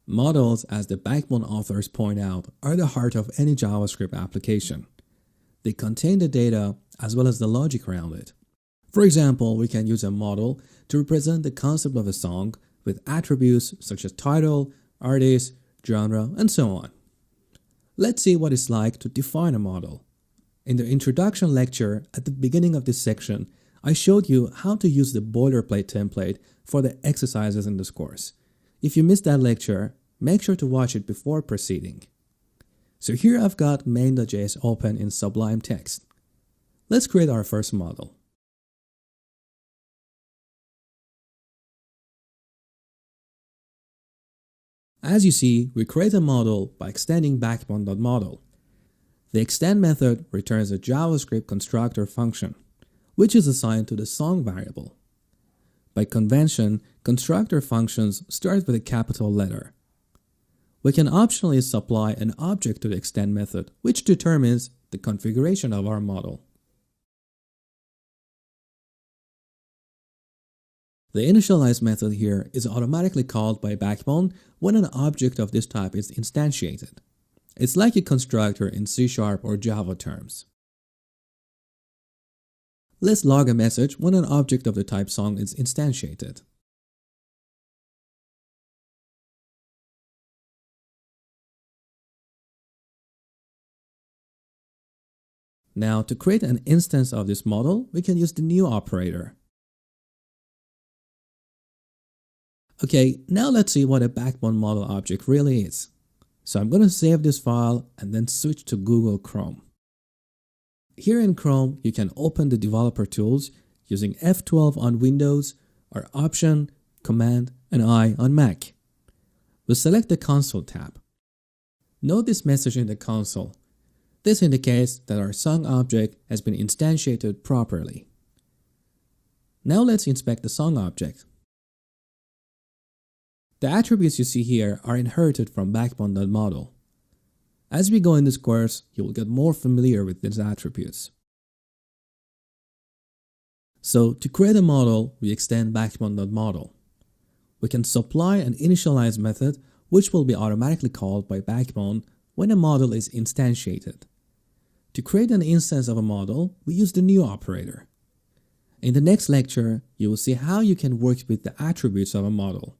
Models, as the Backbone authors point out, are the heart of any JavaScript application. They contain the data as well as the logic around it. For example, we can use a model to represent the concept of a song with attributes such as title, artist, genre, and so on. Let's see what it's like to define a model. In the introduction lecture at the beginning of this section, I showed you how to use the boilerplate template for the exercises in this course. If you missed that lecture, make sure to watch it before proceeding. So here I've got main.js open in Sublime Text. Let's create our first model. As you see, we create a model by extending backbone.model. The extend method returns a JavaScript constructor function, which is assigned to the song variable. By convention, constructor functions start with a capital letter. We can optionally supply an object to the extend method, which determines the configuration of our model. The initialize method here is automatically called by Backbone when an object of this type is instantiated. It's like a constructor in C# or Java terms. Let's log a message when an object of the type song is instantiated. Now, to create an instance of this model, we can use the new operator. Okay, now let's see what a Backbone model object really is. So I'm going to save this file and then switch to Google Chrome. Here in Chrome, you can open the developer tools using F12 on Windows or Option, Command, and I on Mac. We'll select the Console tab. Note this message in the console. This indicates that our song object has been instantiated properly. Now let's inspect the song object. The attributes you see here are inherited from Backbone.model. As we go in this course, you will get more familiar with these attributes. So, to create a model, we extend Backbone.model. We can supply an initialize method which will be automatically called by Backbone when a model is instantiated. To create an instance of a model, we use the new operator. In the next lecture, you will see how you can work with the attributes of a model.